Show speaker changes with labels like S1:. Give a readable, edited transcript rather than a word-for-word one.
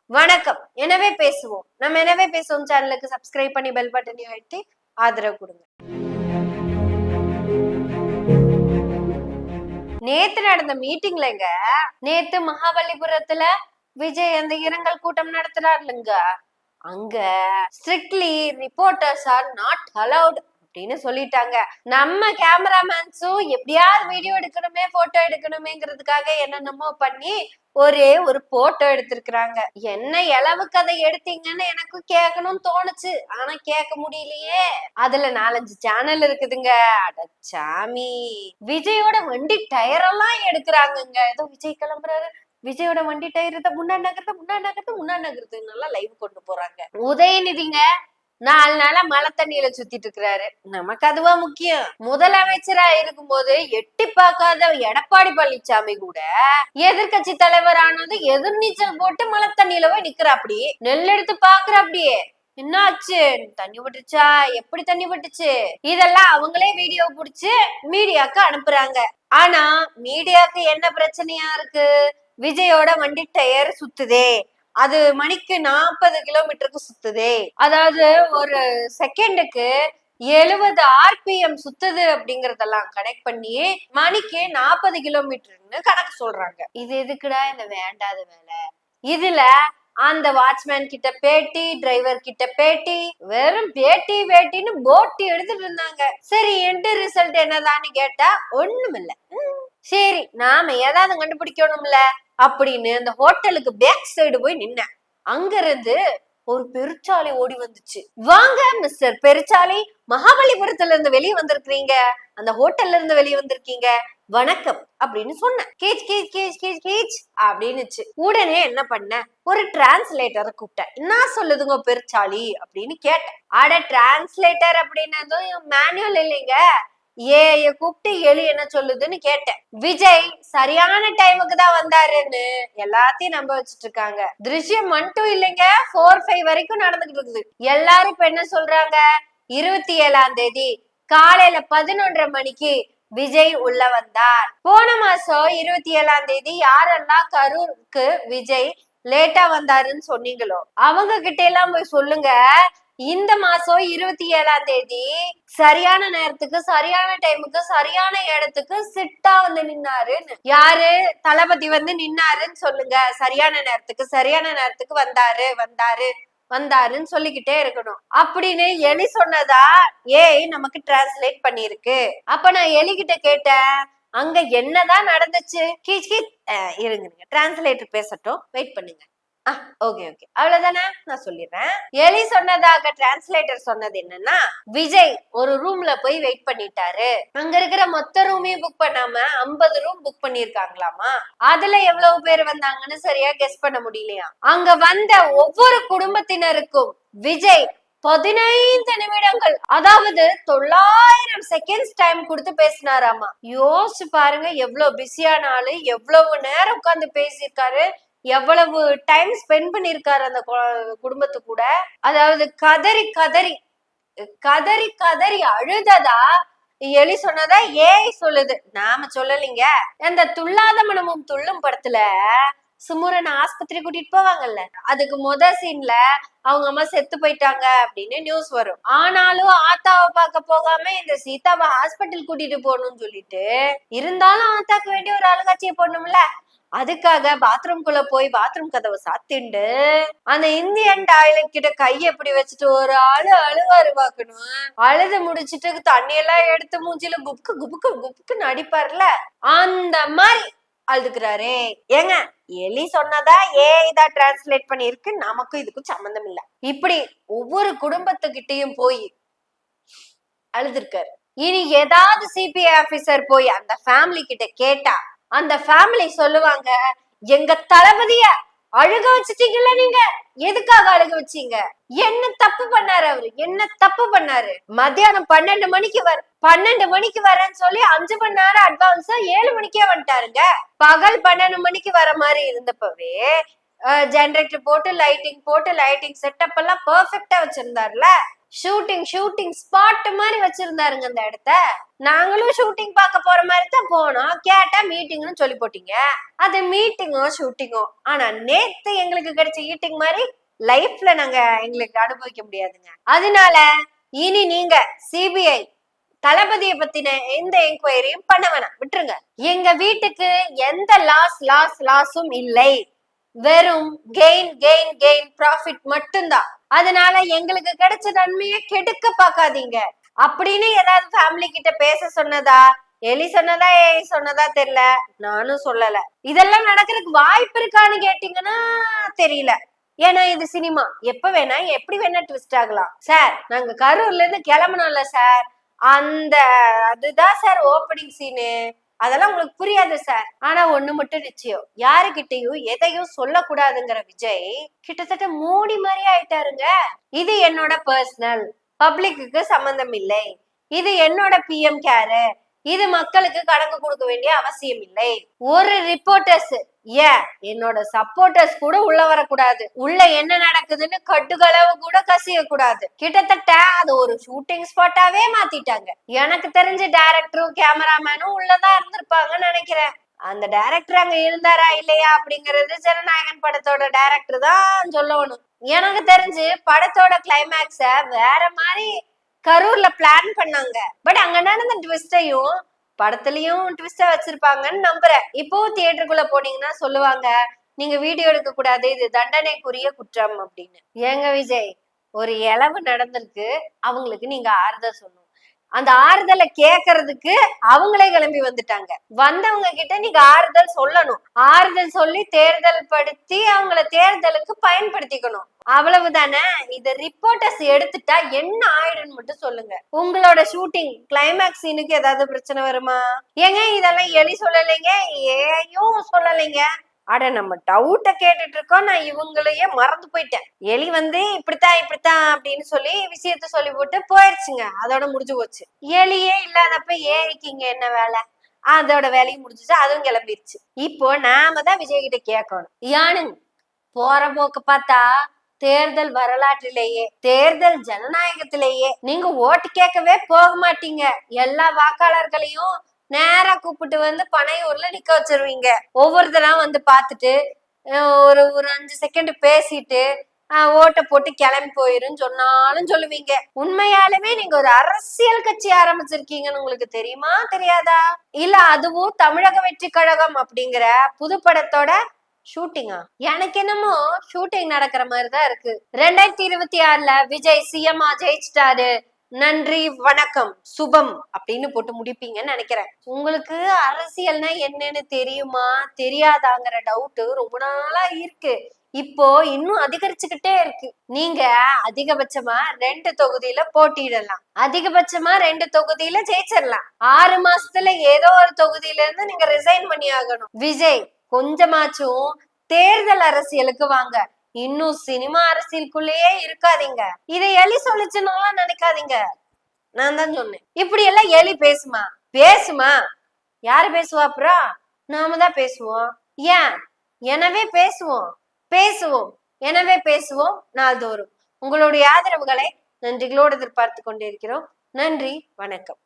S1: வணக்கம். எனவே பேசுவோம். நம்ம எனவே பேசுவோம் சேனலுக்கு சப்ஸ்கிரைப் பண்ணி பெல் பட்டனையும் அழுத்தி ஆதரவு கொடுங்க. நேத்து நடந்த மீட்டிங்லங்க, நேத்து மகாபலிபுரத்துல விஜய் அந்த இரங்கல் கூட்டம் நடத்துறாருலங்க, அங்க strictly reporters are not allowed அப்படின்னு சொல்லிட்டாங்க. நம்ம கேமராமேன்ஸும் எப்படியாவது வீடியோ எடுக்கணுமே போட்டோ எடுக்கணுமேங்கிறதுக்காக என்னென்னமோ பண்ணி ஒரே ஒரு போட்டோ எடுத்திருக்கிறாங்க. என்ன இளவு கதை எடுத்தீங்கன்னு எனக்கு கேட்கணும்னு தோணுச்சு, ஆனா கேட்க முடியலையே. அதுல 4-5 சேனல் இருக்குதுங்க. அடச்சாமி, விஜயோட வண்டி டயர் எல்லாம் எடுக்கிறாங்கங்க. ஏதோ விஜய் கிளம்புறாரு, விஜயோட வண்டி டயர் முன்னாடி நகர்த்து நல்லா லைவ் கொண்டு போறாங்க. உதயநிதிங்க 4 நாளா மழை தண்ணியில சுத்திட்டு இருக்கிறாரு. நமக்கு அதுவா முக்கியம். முதலமைச்சரா இருக்கும்போது எட்டி பார்க்காத எடப்பாடி பழனிசாமி கூட எதிர்கட்சி தலைவர் ஆனது எதிர்நீச்சல் போட்டு மழை தண்ணியில போய் நிக்கிறாப்படி, நெல் எடுத்து பாக்குறாப்படியே. என்னாச்சு, தண்ணி விட்டுச்சா, எப்படி தண்ணி விட்டுச்சு, இதெல்லாம் அவங்களே வீடியோ புடிச்சு மீடியாக்கு அனுப்புறாங்க. ஆனா மீடியாக்கு என்ன பிரச்சனையா இருக்கு? விஜயோட வண்டி டயர் சுத்துதே, அது மணிக்கு 40 கிலோமீட்டருக்கு சுத்துதே, அதாவது ஒரு செகண்டுக்கு 70 RPM சுத்துது அப்படிங்கறதெல்லாம் கனெக்ட் பண்ணி மணிக்கு 40 கிலோமீட்டர்னு கணக்கு சொல்றாங்க. இது எதுக்குடா இந்த வேண்டாத வேலை? இதுல அந்த வாட்ச்மேன் கிட்ட பேட்டி, டிரைவர் கிட்ட பேட்டி, வெறும் பேட்டின்னு போட்டி எடுத்துட்டு இருந்தாங்க. சரி, எண்ட் ரிசல்ட் என்னதான்னு கேட்டா ஒண்ணுமில்ல. சரி, நாம ஏதாவது கண்டுபிடிக்கணும்ல அப்படின்னு அந்த ஹோட்டலுக்கு பேக் சைடு போய் நின்ன. அங்க இருந்து ஒரு பெருச்சாலி ஓடி வந்துச்சு. வாங்க மிஸ்டர் பெருச்சாலி, மகாபலிபுரத்துல இருந்து வெளியே வந்திருக்கீங்க, அந்த ஹோட்டல்ல இருந்து வெளியே வந்திருக்கீங்க, வணக்கம் அப்படின்னு சொன்னேன். கேச் கேச் கேச் கேச் கேச் அப்படின்னுச்சு. உடனே என்ன பண்ண, ஒரு டிரான்ஸ்லேட்டரை கூப்பிட்டேன். என்ன சொல்லுதுங்க பெருச்சாலி அப்படின்னு கேட்டேன். அட, டிரான்ஸ்லேட்டர் அப்படின்னு மேனுவல் இல்லைங்க, கூப்பிட்டு எலி என்ன சொல்லுதுன்னு கேட்டேன். விஜய் சரியான டைமுக்கு தான் வந்தாருன்னு எல்லாத்தையும் நம்ப வச்சுட்டு இருக்காங்க. திருஷ்யம் 1, 2 இல்லைங்க, 4, 5 வரைக்கும் நடந்துகிட்டு இருக்குது. எல்லாரும் இப்ப என்ன சொல்றாங்க, 27ஆம் தேதி காலையில 11:30 மணிக்கு விஜய் உள்ள வந்தார். போன மாசம் 27ஆம் தேதி யாரெல்லாம் கரூருக்கு விஜய் லேட்டா வந்தாருன்னு சொன்னீங்களோ அவங்க கிட்ட எல்லாம் போய் சொல்லுங்க, இந்த மாசம் 27ஆம் தேதி சரியான நேரத்துக்கு, சரியான டைமுக்கு, சரியான இடத்துக்கு சிட்டா வந்து நின்னாருன்னு. யாரு? தளபதி வந்து நின்னாருன்னு சொல்லுங்க. சரியான நேரத்துக்கு வந்தாருன்னு சொல்லிக்கிட்டே இருக்கணும். அப்படின்னு எலி சொன்னதா நமக்கு டிரான்ஸ்லேட் பண்ணிருக்கு. அப்ப நான் எலி கிட்ட கேட்டேன், அங்க என்னதான் நடந்துச்சு? கீச் கீச் இருங்க, டிரான்ஸ்லேட்டர் பேசட்டும், வெயிட் பண்ணுங்க. ஓகே, அவ்வளவுதானே, நான் சொல்லிடுறேன். எலி சொன்னதாக டிரான்ஸ்லேட்டர் சொன்னது என்னன்னா, விஜய் ஒரு ரூம்ல போய் வெயிட் பண்ணிட்டாரு. அங்க இருக்கிற மொத்த ரூமையும் புக் பண்ணாம 50 ரூம் புக் பண்ணிருக்காங்களாமா. அதுல எவ்வளவு பேர் வந்தாங்கன்னு சரியா கெஸ் பண்ண முடியலையா. அங்க வந்த ஒவ்வொரு குடும்பத்தினருக்கும் விஜய் 15 நிமிடங்கள், அதாவது 900 செகண்ட்ஸ் டைம் கொடுத்து பேசினாராமா. யோசிச்சு பாருங்க, எவ்வளவு பிஸியான ஆளு, எவ்வளவு நேரம் உட்கார்ந்து பேசியிருக்காரு, எவ்வளவு டைம் ஸ்பெண்ட் பண்ணிருக்காரு அந்த குடும்பத்து கூட. அதாவது கதறி கதறி கதறி கதறி அழுததா எலி சொன்னதா சொல்லுது, நாம சொல்லலைங்க. அந்த துள்ளாத மனமும் துள்ளும் படத்துல சுமுரன் ஆஸ்பத்திரி கூட்டிட்டு போவாங்கல்ல, அதுக்கு சீன்ல அவங்க அம்மா செத்து போயிட்டாங்க அப்படின்னு நியூஸ் வரும். ஆனாலும் ஆத்தாவை பார்க்க போகாம இந்த சீதாவை ஹாஸ்பிட்டல் கூட்டிட்டு போகணும்னு சொல்லிட்டு, இருந்தாலும் ஆத்தாக்கு வேண்டிய ஒரு அழுகாட்சியை போடணும்ல, அதுக்காக பாத்ரூம்குள்ள போய் பாத்ரூம் கதவை சாத்திண்டு அந்த இந்தியன் டாய்லெட் கிட்ட கையை எப்படி வச்சுட்டு ஒரு அழுவாரு பாக்கணும். அழுது முடிச்சுட்டு தண்ணியெல்லாம் எடுத்து மூஞ்சில குப்புக்கு குப்புக்கு குப்புக்குன்னு அடிப்பாருல, அந்த மாதிரி அழுதுக்குறாரு. ஏங்க, எலி சொன்னதா இதான் டிரான்ஸ்லேட் பண்ணிருக்கு, நமக்கும் இதுக்கும் சம்பந்தம் இல்ல. இப்படி ஒவ்வொரு குடும்பத்துக்கிட்டையும் போய் அழுதுருக்காரு. இனி ஏதாவது சிபிஐ ஆபீசர் போய் அந்த ஃபேமிலி கிட்ட கேட்டா அந்த ஃபேமிலி சொல்லுவாங்க, எங்க தளபதிய அழுக வச்சுட்டீங்கல்ல, நீங்க எதுக்காக அழுக வச்சீங்க, என்ன தப்பு பண்ணாரு அவரு, என்ன தப்பு பண்ணாரு, மத்தியானம் 12 மணிக்கு வரேன்னு சொல்லி 5 மணி நேரம் அட்வான்ஸா 7 மணிக்கே வந்துட்டாருங்க. பகல் 12 மணிக்கு வர மாதிரி இருந்தப்பவே ஜெனரேட்டர் போட்டு லைட்டிங் செட்டப் எல்லாம் பெர்ஃபெக்டா வச்சிருந்தாருல. ஷூட்டிங் ஸ்பாட் மாதிரி வச்சிருந்தாருங்க அந்த இடத்த. நாங்களும் ஷூட்டிங் பார்க்க போற மாதிரி தான் போனோம். கேட்டா மீட்டிங்னு சொல்லி போட்டீங்க. அது மீட்டிங்கோ ஷூட்டிங்கோ, ஆனா நேத்து எங்களுக்கு கிடைச்ச ஈட்டிங் மாதிரி லைஃப்ல நாங்க எங்களுக்கு அனுபவிக்க முடியாதுங்க. அதனால இனி நீங்க சிபிஐ தளபதியை பத்தின எந்த என்கொயரியும் பண்ண வேணாம், விட்டுருங்க. எங்க வீட்டுக்கு எந்த லாஸும் இல்லை. வெறும் கெயின் ப்ராஃபிட் மட்டும்தான். அதனால எங்களுக்கு கிடைச்ச நன்மையை கெடுக்க பாக்காதீங்க அப்படின்னு ஏதாவது ஃபேமிலி கிட்ட பேச சொன்னதா, எலி சொன்னதா ஏய் சொன்னதா தெரியல, நானும் சொல்லல. இதெல்லாம் நடக்கிறதுக்கு வாய்ப்பு இருக்கான்னு கேட்டீங்கன்னா தெரியல. ஏன்னா இது சினிமா, எப்ப வேணா எப்படி வேணா ட்விஸ்ட் ஆகலாம். சார் நாங்க கரூர்ல இருந்து கிளம்பணும்ல சார், அதுதான் சார் ஓப்பனிங் சீனு. அதெல்லாம் உங்களுக்கு புரியாது சார். ஆனா ஒண்ணு மட்டும் நிச்சயம், யாருகிட்டையும் எதையும் சொல்லக்கூடாதுங்கிற விஜய் கிட்டத்தட்ட மூடி மாதிரி ஆயிட்டாருங்க. இது என்னோட பர்சனல், பப்ளிக்கு சம்பந்தம் இல்லை. இது என்னோட பிஎம் கேரு, இது மக்களுக்கு கணக்கு கொடுக்க வேண்டிய அவசியம் இல்லை. ஒரு ரிப்போர்ட்டர்ஸ் என்னோட சப்போர்ட்டர்ஸ் கூட உள்ள வரக்கூடாது. உள்ள என்ன நடக்குதுன்னு கட்டுகளவு கூட கசிய கூடாது. கிட்டத்தட்ட அது ஒரு ஷூட்டிங் ஸ்பாட்டாவே மாத்திட்டாங்க. எனக்கு தெரிஞ்ச டைரக்டரும் கேமராமேனும் உள்ளதான் இருந்திருப்பாங்கன்னு நினைக்கிறேன். அந்த டைரக்டர் அங்க இருந்தாரா இல்லையா அப்படிங்கறது ஜனநாயகன் படத்தோட டைரக்டர் தான் சொல்லணும். எனக்கு தெரிஞ்சு படத்தோட கிளைமேக்ஸ வேற மாதிரி கரூர்ல பிளான் பண்ணாங்க. பட் அங்க நடந்த ட்விஸ்டையும் படத்துலயும் ட்விஸ்டா வச்சிருப்பாங்கன்னு நம்புறேன். இப்போ தியேட்டருக்குள்ள போனீங்கன்னா சொல்லுவாங்க, நீங்க வீடியோ எடுக்க கூடாது, இது தண்டனைக்குரிய குற்றம் அப்படின்னு. ஏங்க விஜய், ஒரு இளவு நடந்திருக்கு, அவங்களுக்கு நீங்க ஆறுதல் சொல்லணும். அந்த ஆறுதலை கேட்கறதுக்கு அவங்களே கிளம்பி வந்துட்டாங்க. வந்தவங்க கிட்ட நீங்க ஆறுதல் சொல்லணும். ஆறுதல் சொல்லி தேர்தல் படுத்தி அவங்கள தேர்தலுக்கு பயன்படுத்திக்கணும். அவ்வளவுதானே. இத ரிப்போர்ட்டர்ஸ் எடுத்துட்டா என்ன ஆயிடுன்னு மட்டும் சொல்லுங்க. உங்களோட ஷூட்டிங் கிளைமேக்ஸ் சீனுக்கு ஏதாவது பிரச்சனை வருமா? ஏங்க இதெல்லாம் எலி சொல்லலைங்க, ஏயும் சொல்லலைங்க. அட நம்ம டவுட்ட கேட்டுட்டு இருக்கோம், நான் இவங்களையே மறந்து போயிட்டேன். எலி வந்து இப்படித்தான் அப்படின்னு சொல்லி விஷயத்த சொல்லி போட்டு போயிடுச்சுங்க, அதோட முடிஞ்சு போச்சு. எலியே இல்லாதப்ப ஏறிக்கிங்க என்ன வேலை? அதோட வேலையும் முடிஞ்சுச்சு, அதுவும் கிளம்பிருச்சு. இப்போ நாம தான் விஜய் கிட்ட கேட்கணும். யானுங்க போற போக்கு பார்த்தா தேர்தல் வரலாற்றிலேயே, தேர்தல் ஜனநாயகத்திலேயே நீங்க ஓட்டு கேட்கவே போக மாட்டீங்க. எல்லா வாக்காளர்களையும் நேரா கூப்பிட்டு வந்து பனையூர்ல நிக்க வச்சிருவீங்க. ஒவ்வொருத்தரா வந்து பாத்துட்டு ஒரு 5 செகண்ட் பேசிட்டு ஓட்ட போட்டு கிளம்பி போயிருன்னு சொன்னாலும் சொல்லுவீங்க. உண்மையாலுமே நீங்க ஒரு அரசியல் கட்சி ஆரம்பிச்சிருக்கீங்கன்னு உங்களுக்கு தெரியுமா தெரியாதா? இல்ல அதுவும் தமிழக வெற்றி கழகம் அப்படிங்கிற புது படத்தோட ஷூட்டிங்கா? எனக்கு என்னமோ ஷூட்டிங் நடக்கிற மாதிரிதான் இருக்கு. 2026ல விஜய் சிஎம்மா ஜெயிச்சிட்டாரு, நன்றி வணக்கம் சுபம் அப்படின்னு போட்டு முடிப்பீங்கன்னு நினைக்கிறேன். உங்களுக்கு அரசியல்னா என்னன்னு தெரியுமா தெரியாதாங்கிற டவுட் ரொம்ப நாளா இருக்கு. இப்போ இன்னும் அதிகரிச்சுக்கிட்டே இருக்கு. நீங்க அதிகபட்சமா 2 தொகுதியில போட்டியிடலாம், அதிகபட்சமா 2 தொகுதியில ஜெயிச்சிடலாம். 6 மாசத்துல ஏதோ ஒரு தொகுதியில இருந்து நீங்க ரிசைன் பண்ணி ஆகணும். விஜய் கொஞ்சமாச்சும் தேர்தல் அரசியலுக்கு வாங்க. இன்னும் சினிமா அரசியலுக்குள்ளேயே இருக்காதீங்க. இதை எலி சொல்லுச்சுன்னு நினைக்காதீங்க, நான் தான் சொன்னேன். இப்படி எல்லாம் எலி பேசுமா? யாரு பேசுவா? அப்புறம் நாம தான் பேசுவோம். ஏன்? எனவே பேசுவோம் எனவே பேசுவோம் நாள்தோறும். உங்களுடைய ஆதரவுகளை நன்றிகளோடு எதிர்பார்த்து கொண்டிருக்கிறோம். நன்றி, வணக்கம்.